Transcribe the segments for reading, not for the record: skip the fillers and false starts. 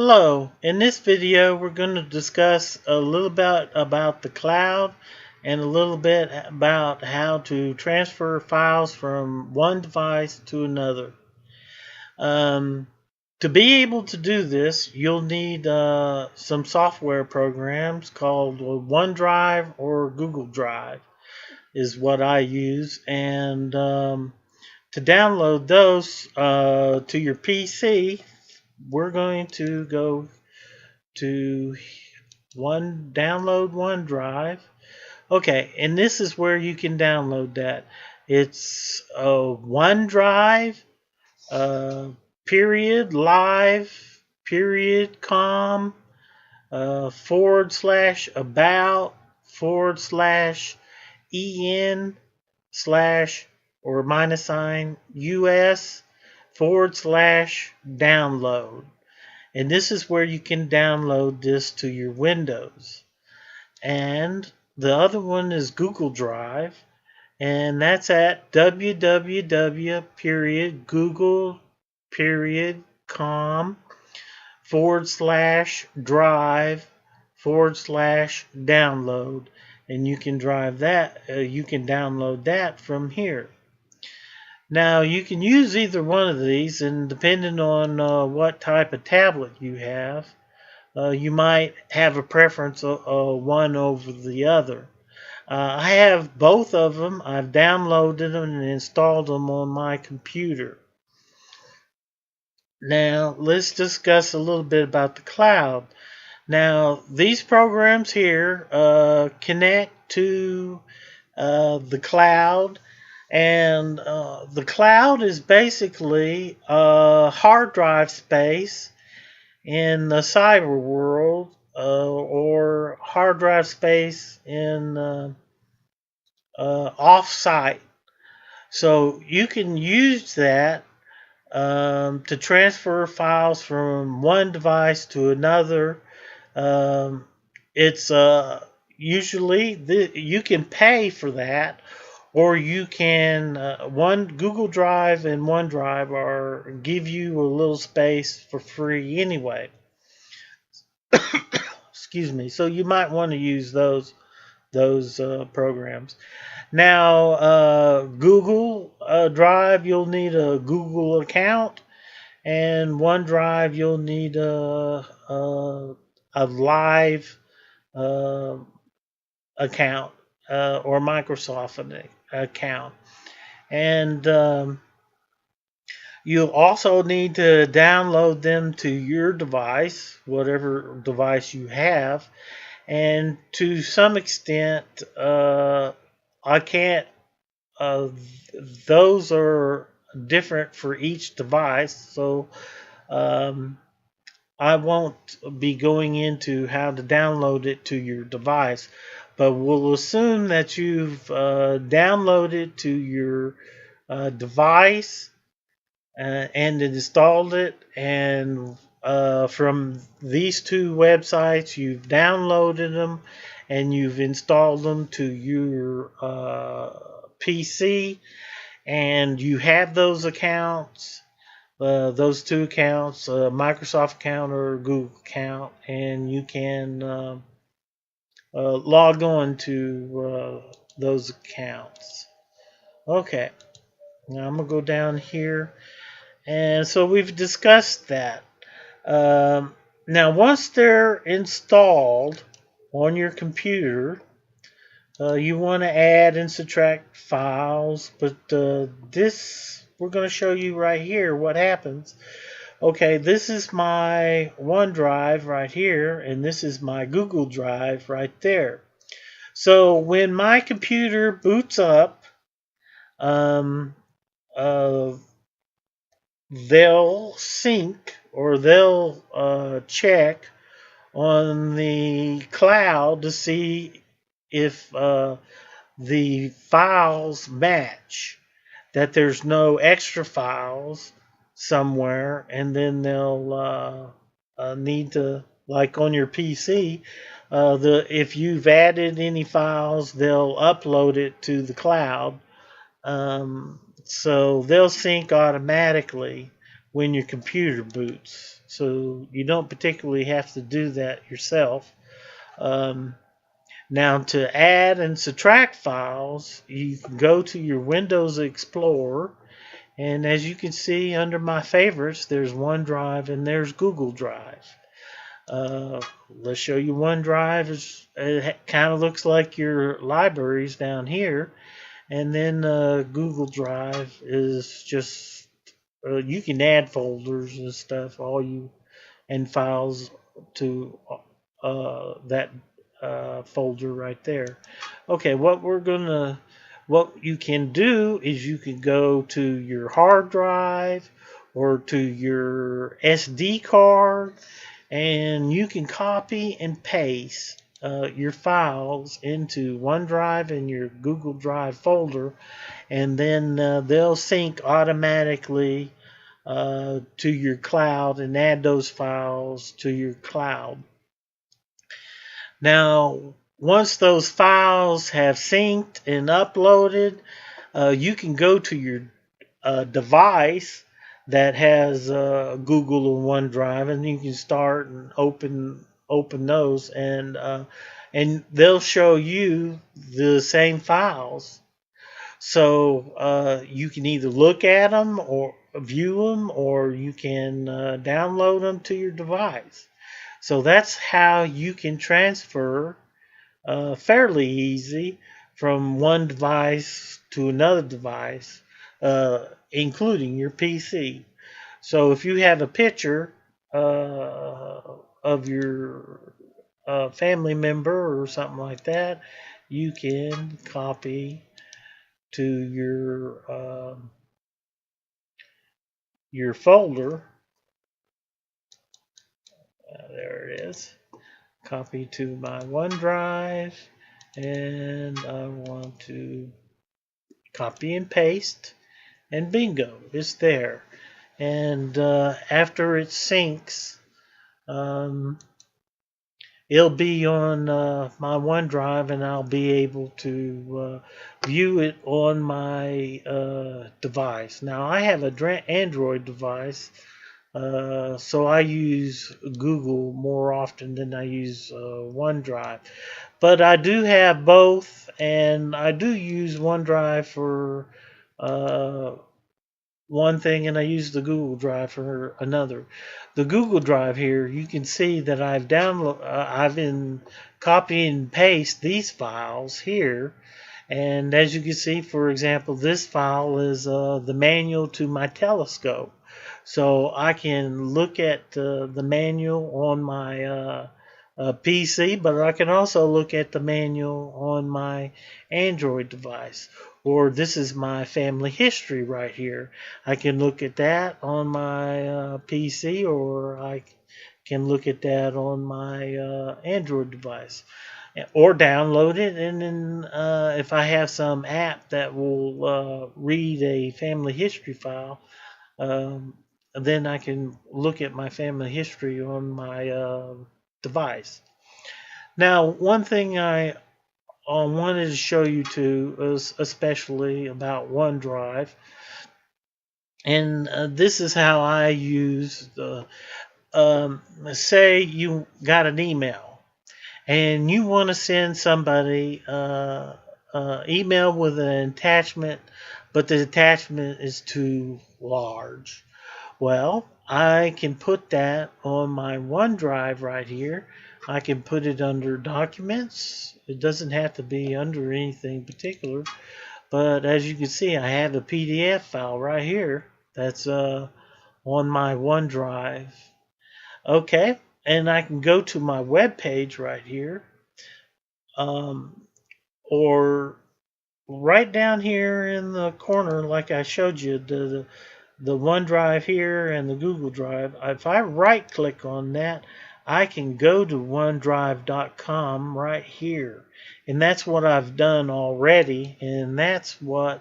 Hello, in this video we're going to discuss a little bit about the cloud and a little bit about how to transfer files from one device to another. Um, to be able to do this, you'll need some software programs called OneDrive or Google Drive is what I use, and to download those to your PC, we're going to go to download OneDrive. Okay, and this is where you can download that. It's OneDrive uh, period live period com / about / en / or minus sign us / download. And this is where you can download this to your Windows. And the other one is Google Drive, and that's at www.google.com / drive / download, and you can download that from here. Now you can use either one of these, and depending on what type of tablet you have, you might have a preference one over the other. I have both of them. I've downloaded them and installed them on my computer. Now let's discuss a little bit about the cloud. Now these programs here connect to the cloud, and the cloud is basically hard drive space in the cyber world, or hard drive space in off-site. So you can use that to transfer files from one device to another. It's usually you can pay for that, or you can Google Drive and OneDrive give you a little space for free anyway. Excuse me. So you might want to use those programs. Now, Google Drive, you'll need a Google account, and OneDrive, you'll need a live account or Microsoft account. And you'll also need to download them to your device, whatever device you have. And to some extent, I can't, those are different for each device, so I won't be going into how to download it to your device, but we'll assume that you've downloaded to your device and installed it, and from these two websites you've downloaded them and you've installed them to your PC, and you have those accounts, those two accounts, Microsoft account or Google account, and you can log on to those accounts. Okay, now I'm going to go down here. And so we've discussed that. Now, once they're installed on your computer, you want to add and subtract files, but this, we're going to show you right here what happens. Okay, this is my OneDrive right here, and this is my Google Drive right there. So when my computer boots up, they'll sync, or they'll check on the cloud to see if the files match, that there's no extra files somewhere, and then they'll need to, like on your PC, if you've added any files, they'll upload it to the cloud. So they'll sync automatically when your computer boots. so you don't particularly have to do that yourself. Um, Now, to add and subtract files, you can go to your Windows Explorer, and as you can see under my favorites, there's OneDrive and there's Google Drive. Let's show you OneDrive. It kind of looks like your libraries down here, and then Google Drive is just you can add folders and stuff, and files to that folder right there. Okay, what you can do is you can go to your hard drive or to your SD card, and you can copy and paste your files into OneDrive and your Google Drive folder, and then they'll sync automatically to your cloud and add those files to your cloud. Now, once those files have synced and uploaded, you can go to your device that has Google or OneDrive, and you can start and open those, and they'll show you the same files. So you can either look at them or view them, or you can download them to your device. So that's how you can transfer fairly easy from one device to another device, including your PC. So if you have a picture of your family member or something like that, you can copy to your folder. There it is. Copy to my OneDrive, and I want to copy and paste, and bingo, it's there. And after it syncs, it'll be on my OneDrive, and I'll be able to view it on my device. Now, I have an Android device, so I use Google more often than I use OneDrive. But I do have both, and I do use OneDrive for one thing, and I use the Google Drive for another. The Google Drive here, you can see that I've been copy and paste these files here, and as you can see, for example, this file is the manual to my telescope. So I can look at the manual on my PC, but I can also look at the manual on my Android device. Or this is my family history right here. I can look at that on my PC, or I can look at that on my Android device, or download it. And then if I have some app that will read a family history file, then I can look at my family history on my device. Now, one thing I wanted to show you too is especially about OneDrive, and this is how I use the. Say you got an email, and you want to send somebody email with an attachment, but the attachment is too large. Well, I can put that on my OneDrive right here. I can put it under Documents. It doesn't have to be under anything particular, but as you can see, I have a PDF file right here that's on my OneDrive. Okay, and I can go to my web page right here, or right down here in the corner, like I showed you, the OneDrive here and the Google Drive. If I right click on that, I can go to OneDrive.com right here, and that's what I've done already, and that's what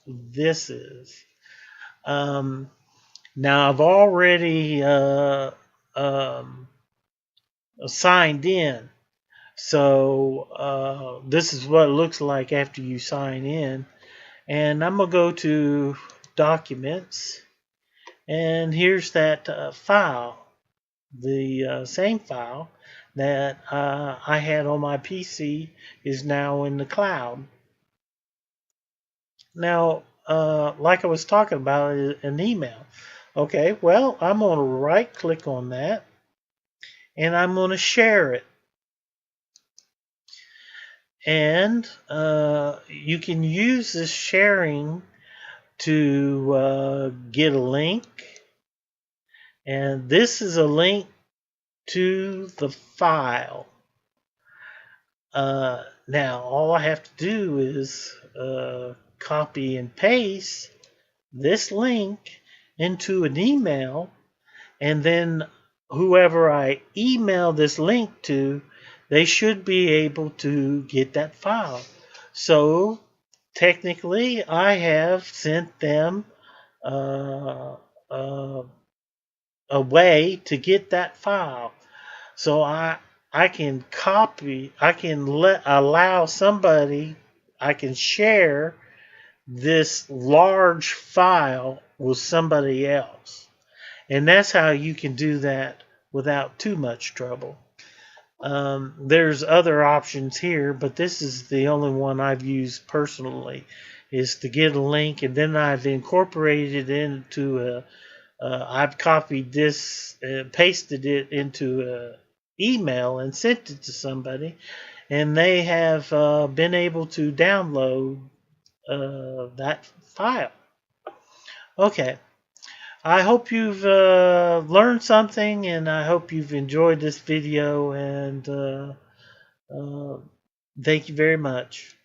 this is. Now I've already signed in, so this is what it looks like after you sign in. And I'm gonna go to Documents, and here's that file. the same file that I had on my PC is now in the cloud. Now, like I was talking about, an email. Okay, well, I'm going to right click on that and I'm going to share it. And you can use this sharing to get a link. And this is a link to the file. Now, all I have to do is copy and paste this link into an email, and then whoever I email this link to, they should be able to get that file. So technically, I have sent them a way to get that file. So I can copy, I can allow somebody, I can share this large file with somebody else. And that's how you can do that without too much trouble. There's other options here, but this is the only one I've used personally, is to get a link and then I've incorporated it into I've copied this, pasted it into an email and sent it to somebody, and they have been able to download that file. Okay. I hope you've learned something, and I hope you've enjoyed this video, and thank you very much.